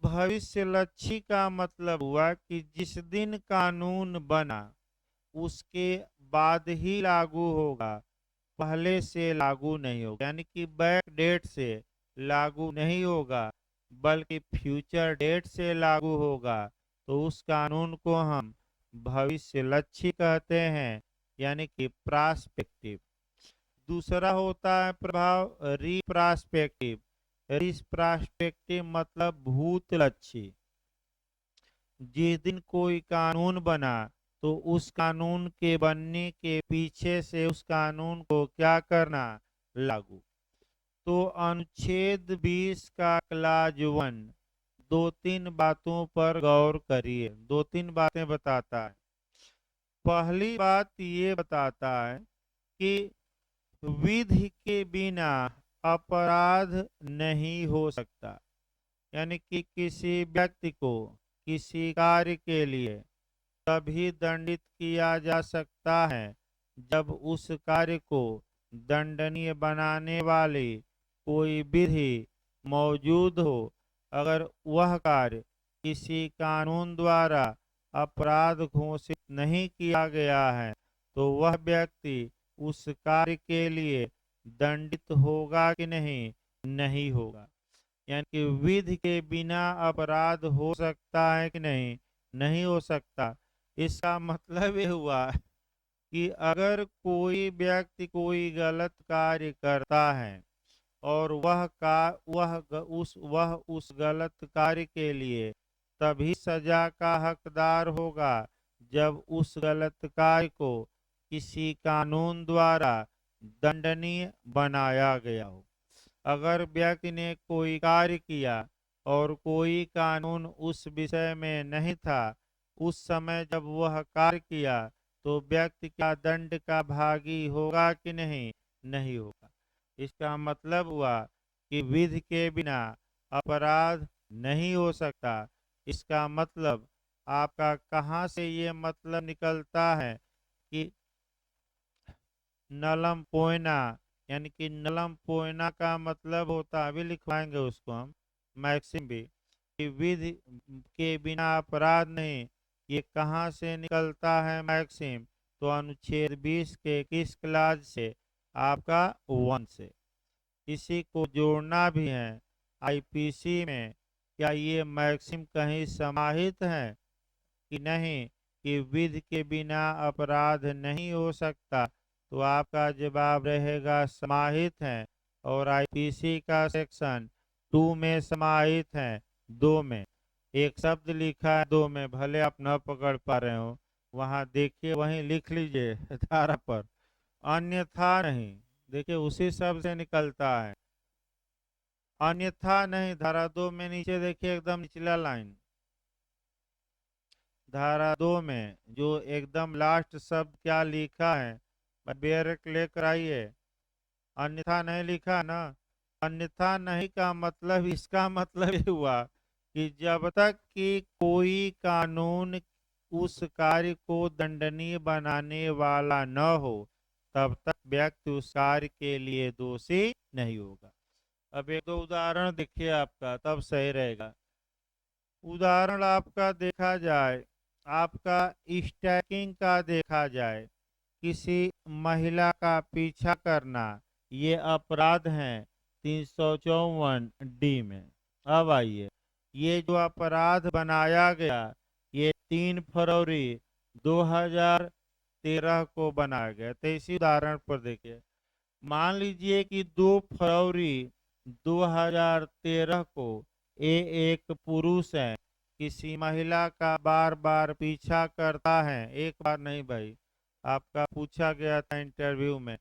भविष्य लक्ष्य का मतलब हुआ कि जिस दिन कानून बना उसके बाद ही लागू होगा, पहले से लागू नहीं होगा, यानी कि बैक डेट से लागू नहीं होगा बल्कि फ्यूचर डेट से लागू होगा। तो उस कानून को हम भविष्य लक्ष्य कहते हैं, यानी कि प्रास्पेक्टिव। दूसरा होता है प्रभाव रिप्रास्पेक्टिव। रिप्रास्पेक्टिव मतलब भूत लक्ष्य। जिस दिन कोई कानून बना तो उस कानून के बनने के पीछे से उस कानून को क्या करना, लागू। तो अनुच्छेद 20 का क्लाज 1 2-3 बातों पर गौर करिए। 2-3 बातें बताता है। पहली बात ये बताता है कि विधि के बिना अपराध नहीं हो सकता, यानी कि किसी व्यक्ति को किसी कार्य के लिए तभी दंडित किया जा सकता है जब उस कार्य को दंडनीय बनाने वाली कोई विधि मौजूद हो। अगर वह कार्य किसी कानून द्वारा अपराध घोषित नहीं किया गया है तो वह व्यक्ति उस कार्य के लिए दंडित होगा कि नहीं, नहीं होगा। यानी कि विधि के बिना अपराध हो सकता है कि नहीं, नहीं हो सकता। इसका मतलब ये हुआ कि अगर कोई व्यक्ति कोई गलत कार्य करता है और वह उस गलत कार्य के लिए तभी सजा का हकदार होगा जब उस गलत कार्य को किसी कानून द्वारा दंडनीय बनाया गया हो। अगर व्यक्ति ने कोई कार्य किया और कोई कानून उस विषय में नहीं था, उस समय जब वह कार्य किया तो व्यक्ति क्या दंड का भागी होगा कि नहीं, नहीं होगा। इसका मतलब हुआ कि विधि के बिना अपराध नहीं हो सकता। इसका मतलब आपका कहाँ से ये मतलब निकलता है कि नलम पोइना, यानी कि नलम पोइना का मतलब होता, अभी लिखवाएंगे उसको हम मैक्सिम भी, कि विधि के बिना अपराध नहीं। ये कहाँ से निकलता है मैक्सिम, तो अनुच्छेद 20 के किस क्लाज से, आपका 1 से। इसी को जोड़ना भी है आईपीसी में। क्या ये मैक्सिम कहीं समाहित है कि नहीं, कि विधि के बिना अपराध नहीं हो सकता, तो आपका जवाब रहेगा समाहित है। और आईपीसी का सेक्शन 2 में समाहित है, 2 में। एक शब्द लिखा है 2 में, भले आप न पकड़ पा रहे हो, वहां देखिए, वहीं लिख लीजिए धारा पर, अन्यथा नहीं। देखिए उसी शब्द से निकलता है, अन्यथा नहीं। धारा 2 में नीचे देखिए एकदम निचला लाइन, धारा 2 में जो एकदम लास्ट शब्द क्या लिखा है, बेरक लेकर आइए। अन्यथा नहीं लिखा ना। अन्यथा नहीं का मतलब, इसका मतलब ये हुआ कि जब तक कि कोई कानून उस कार्य को दंडनीय बनाने वाला न हो, तब तक व्यक्ति उस कार्य के लिए दोषी नहीं होगा। अब एक दो उदाहरण देखिए आपका, तब सही रहेगा। उदाहरण आपका देखा जाए, आपका स्टैकिंग का देखा जाए, किसी महिला का पीछा करना, ये अपराध है 354 डी में। अब आइए, ये जो अपराध बनाया गया, ये 3 फरवरी 2013 को बनाया गया। तो इसी उदाहरण पर देखिए, मान लीजिए कि 2 फरवरी 2013 को ये एक पुरुष है, किसी महिला का बार बार पीछा करता है, एक बार नहीं भाई, आपका पूछा गया था इंटरव्यू में,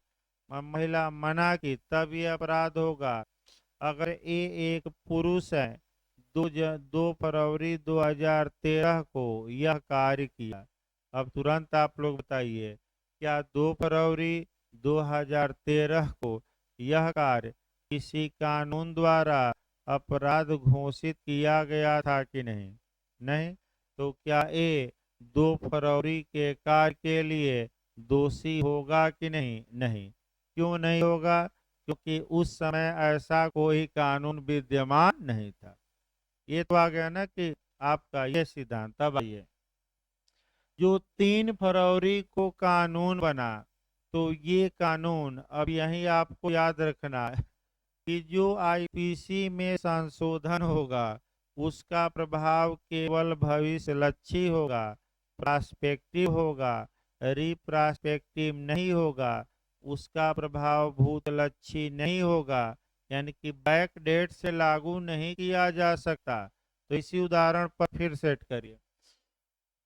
महिला मना की, तब ये अपराध होगा। अगर ये एक पुरुष है, 2 फरवरी 2013 को यह कार्य किया, अब तुरंत आप लोग बताइए, क्या 2 फरवरी 2013 को यह कार्य किसी कानून द्वारा अपराध घोषित किया गया था कि नहीं? नहीं। तो क्या ये 2 फरवरी के कार्य के लिए दोषी होगा कि नहीं? नहीं। क्यों नहीं होगा? क्योंकि उस समय ऐसा कोई कानून विद्यमान नहीं था। ये तो आ गया ना कि आपका ये सिद्धांत। अब आइए, जो 3 फरवरी को कानून बना, तो ये कानून अब यही आपको याद रखना है कि जो आईपीसी में संशोधन होगा, उसका प्रभाव केवल भविष्यलक्षी होगा, प्रास्पेक्टिव होगा, रिप्रास्पेक्टिव नहीं होगा, उसका प्रभाव भूतलक्षी नहीं होगा, यानी कि बैक डेट से लागू नहीं किया जा सकता। तो इसी उदाहरण पर फिर सेट करिए,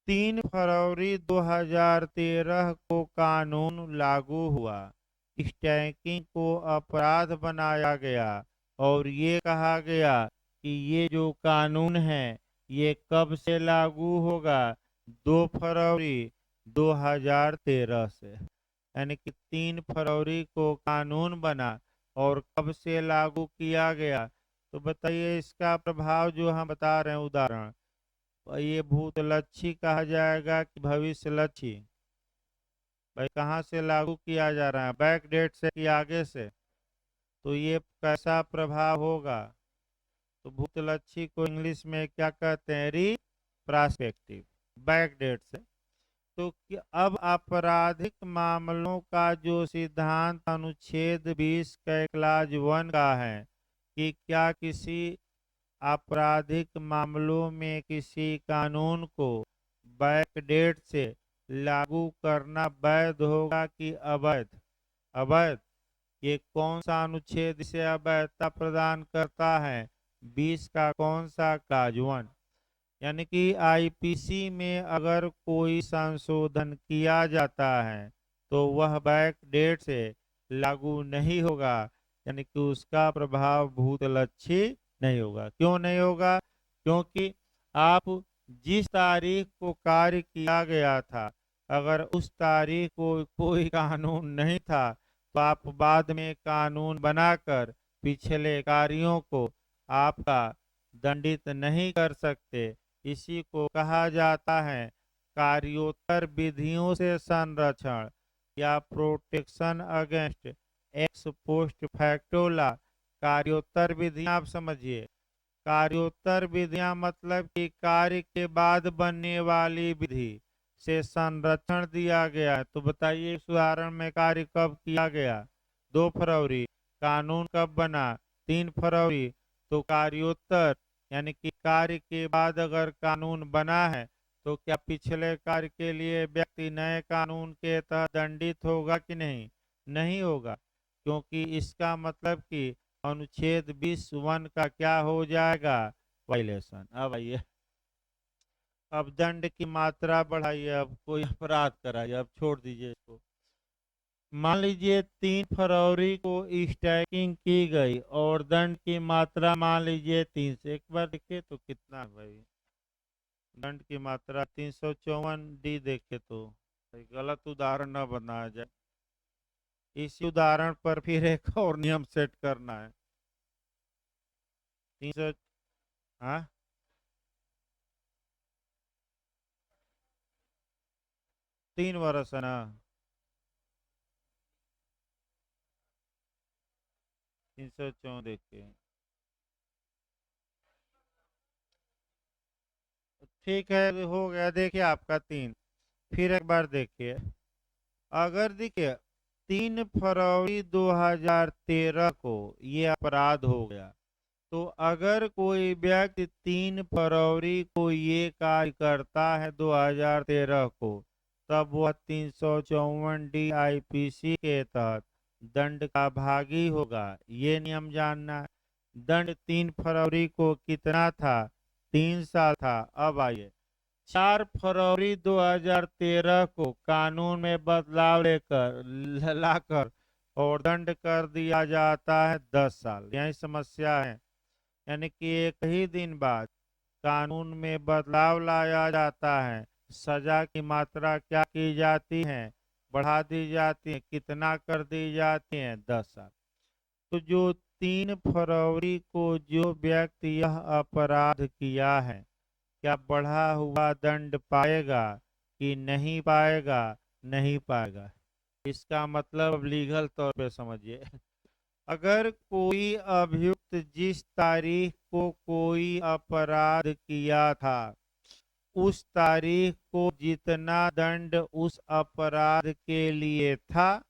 3 फरवरी 2013 को कानून लागू हुआ, स्टैकिंग को अपराध बनाया गया, और ये कहा गया कि ये जो कानून है ये कब से लागू होगा? 2 फरवरी 2013 से। यानी कि 3 फरवरी को कानून बना और कब से लागू किया गया? तो बताइए, इसका प्रभाव जो हम बता रहे हैं उदाहरण, ये भूतलक्षी कहा जाएगा कि भविष्यलक्षी? भाई कहाँ से लागू किया जा रहा है, बैक डेट से कि आगे से? तो ये कैसा प्रभाव होगा? तो भूतलक्षी को इंग्लिश में क्या कहते हैं? रिप्रास्पेक्टिव, बैक डेट से। तो अब आपराधिक मामलों का जो सिद्धांत अनुच्छेद 20 का क्लॉज 1 का है कि क्या किसी आपराधिक मामलों में किसी कानून को बैक डेट से लागू करना वैध होगा कि अवैध? अवैध। ये कौन सा अनुच्छेद इसे अवैधता प्रदान करता है? 20 का कौन सा? क्लॉज 1। यानी कि आईपीसी में अगर कोई संशोधन किया जाता है तो वह बैक डेट से लागू नहीं होगा, यानी कि उसका प्रभाव भूतलक्षी नहीं होगा। क्यों नहीं होगा? क्योंकि आप जिस तारीख को कार्य किया गया था, अगर उस तारीख को कोई कानून नहीं था, तो आप बाद में कानून बनाकर पिछले कार्यों को आपका दंडित नहीं कर सकते। इसी को कहा जाता है कार्योत्तर विधियों से संरक्षण या protection against ex post facto law. कार्योत्तर विधियां आप समझिए, कार्योत्तर विधियां मतलब कि कार्य के बाद बनने वाली विधि से संरक्षण दिया गया है। तो बताइए, इस उदाहरण में कार्य कब किया गया? 2 फरवरी। कानून कब बना? 3 फरवरी। तो कार्योत्तर यानी कि कार्य के बाद अगर कानून बना है, तो क्या पिछले कार्य के लिए व्यक्ति नए कानून के तहत दंडित होगा कि नहीं? नहीं होगा, क्योंकि इसका मतलब कि अनुच्छेद 20(1) का क्या हो जाएगा? वायलेशन। अब आइए, अब दंड की मात्रा बढ़ाइए, अब कोई अपराध कराइए, अब छोड़ दीजिए इसको। मान लीजिए 3 फरवरी को स्टैकिंग की गई और दंड की मात्रा मान लीजिए 3 से, एक बार देखिए तो कितना है भाई दंड की मात्रा? 354 डी देखे तो गलत उदाहरण न बनाया जाए। इसी उदाहरण पर फिर एक और नियम सेट करना है। 300, हाँ 3 वर्ष है ना, 314 देखिए। ठीक है, हो गया। देखिए आपका 3। फिर एक बार देखिए, अगर देखिए 3 फरवरी 2013 को ये अपराध हो गया, तो अगर कोई व्यक्ति 3 फरवरी को ये कार्य करता है 2013 को, तब वह 354 आईपीसी के तहत दंड का भागी होगा। ये नियम जानना है। दंड 3 फरवरी को कितना था? 3 साल था। अब आइए, 4 फरवरी 2013 को कानून में बदलाव लेकर लाकर और दंड कर दिया जाता है 10 साल। यही समस्या है। यानी कि एक ही दिन बाद कानून में बदलाव लाया जाता है, सजा की मात्रा क्या की जाती है? बढ़ा दी जाती है। कितना कर दी जाती है? 10 साल। तो जो 3 फरवरी को जो व्यक्ति यह अपराध किया है, क्या बढ़ा हुआ दंड पाएगा कि नहीं पाएगा? नहीं पाएगा। इसका मतलब अब लीगल तौर पे समझिए, अगर कोई अभियुक्त जिस तारीख को कोई अपराध किया था, उस तारीख को जितना दंड उस अपराध के लिए था,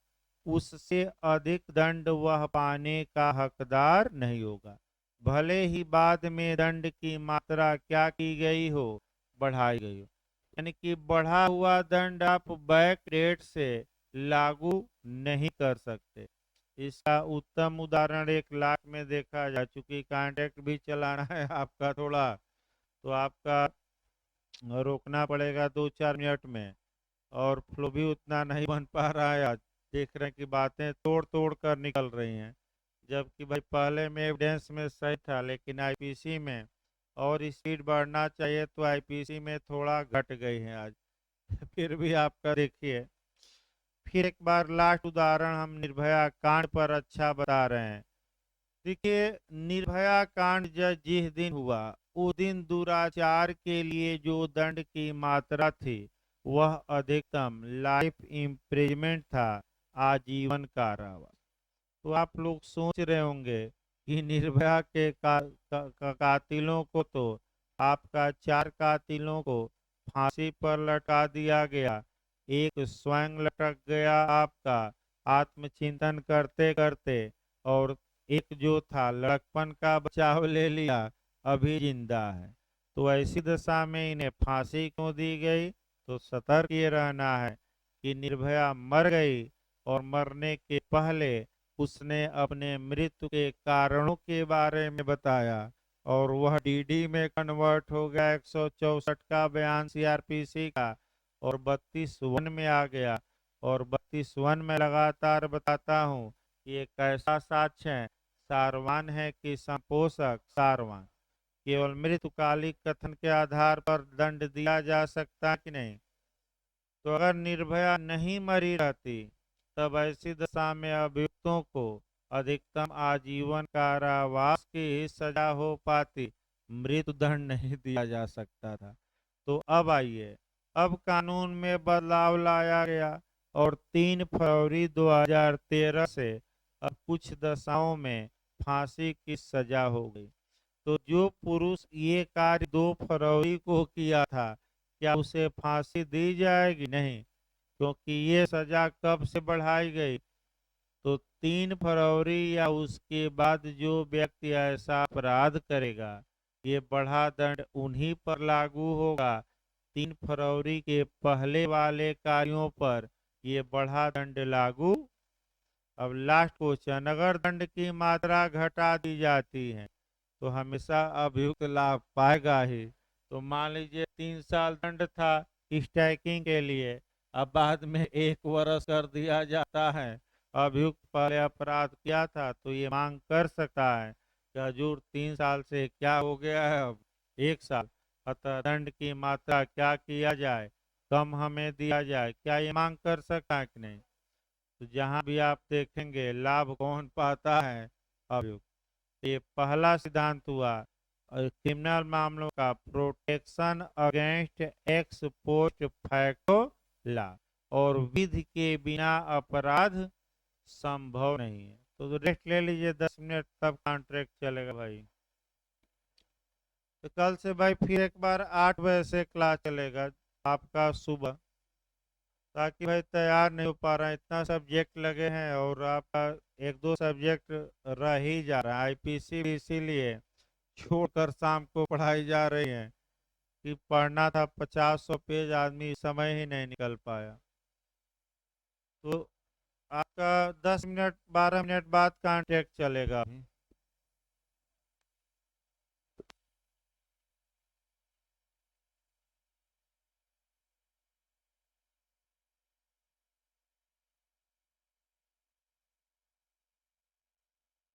उससे अधिक दंड वह पाने का हकदार नहीं होगा। भले ही बाद में दंड की मात्रा क्या की गई हो? बढ़ाई गई हो। यानी कि बढ़ा हुआ दंड आप बैक डेट से लागू नहीं कर सकते। इसका उत्तम उदाहरण 1 लाख में देखा जा, चूंकि कॉन्ट्रैक्ट भी चलाना है आपका थोड़ा, तो आपका रोकना पड़ेगा 2-4 मिनट में। और फ्लो भी उतना नहीं बन पा रहा है आज। देख रहे हैं कि बातें तोड़ तोड़ कर निकल रही हैं, जबकि भाई पहले में एविडेंस में सही था, लेकिन आईपीसी में और स्पीड बढ़ना चाहिए, तो आईपीसी में थोड़ा घट गई है आज। फिर भी आपका देखिए, फिर एक बार लास्ट उदाहरण हम निर्भया कांड पर अच्छा बता रहे हैं। देखिए, निर्भया कांड जब जिस दिन हुआ, उस दिन दुराचार के लिए जो दंड की मात्रा थी, वह अधिकतम लाइफ इम्प्रिजमेंट था, आजीवन कारावास। तो आप लोग सोच रहे होंगे कि निर्भया के कातिलों को तो, आपका 4 कातिलों को फांसी पर लटका दिया गया, एक स्वयं लटक गया आपका आत्मचिंतन करते करते, और एक जो था लड़कपन का बचाव ले लिया, अभी जिंदा है। तो ऐसी दशा में इन्हें फांसी क्यों दी गई? तो सतर्क ये रहना है कि निर्भया मर गई, और मरने के पहले उसने अपने मृत्यु के कारणों के बारे में बताया, और वह डीडी में कन्वर्ट हो गया 164 का बयान सीआरपीसी का, और 32(1) में आ गया। और 32(1) में लगातार बताता हूँ कि ये कैसा साक्ष्य है, सारवान है कि संपोषक? सारवान। केवल मृत्युकालिक कथन के आधार पर दंड दिया जा सकता कि नहीं? तो अगर निर्भया नहीं मरी रहती, तब ऐसी दशा में अभियुक्तों को अधिकतम आजीवन कारावास की सजा हो पाती, मृत्युदंड नहीं दिया जा सकता था। तो अब आइए, अब कानून में बदलाव लाया गया, और 3 फरवरी 2013 से अब कुछ दशाओं में फांसी की सजा हो गई। तो जो पुरुष ये कार्य 2 फरवरी को किया था, क्या उसे फांसी दी जाएगी? नहीं, क्योंकि ये सजा कब से बढ़ाई गई? तो 3 फरवरी या उसके बाद जो व्यक्ति ऐसा अपराध करेगा, ये बढ़ा दंड उन्हीं पर लागू होगा। 3 फरवरी के पहले वाले कार्यों पर ये बढ़ा दंड लागू। अब लास्ट क्वेश्चन, अगर दंड की मात्रा घटा दी जाती है, तो हमेशा अभियुक्त लाभ पाएगा ही। तो मान लीजिए 3 साल दंड था स्टैकिंग के लिए, अब बाद में 1 वर्ष कर दिया जाता है। अभियुक्त पहले अपराध किया था, तो ये मांग कर सकता है कि हजूर 3 साल से क्या हो गया है, अब 1 साल, अतः दंड की मात्रा क्या किया जाए, कम हमें दिया जाए। क्या ये मांग कर सकता है कि नहीं? तो जहां भी आप देखेंगे लाभ कौन पाता है? अभियुक्त। ये पहला सिद्धांत हुआ क्रिमिनल मामलों का, protection against ex post facto law. और विधि के बिना अपराध संभव नहीं है। तो रेस्ट ले लीजिए 10 मिनट, तब कॉन्ट्रैक्ट चलेगा भाई। तो कल से भाई फिर एक बार 8 बजे से क्लास चलेगा आपका सुबह, ताकि भाई तैयार नहीं हो पा रहा है, इतना सब्जेक्ट लगे हैं और आपका एक दो सब्जेक्ट रह ही जा रहा है। आईपीसी भी इसीलिए छोड़कर शाम को पढ़ाई जा रही है कि पढ़ना था 50-100 पेज, आदमी समय ही नहीं निकल पाया। तो आपका 10 मिनट 12 मिनट बाद कॉन्टेक्ट चलेगा।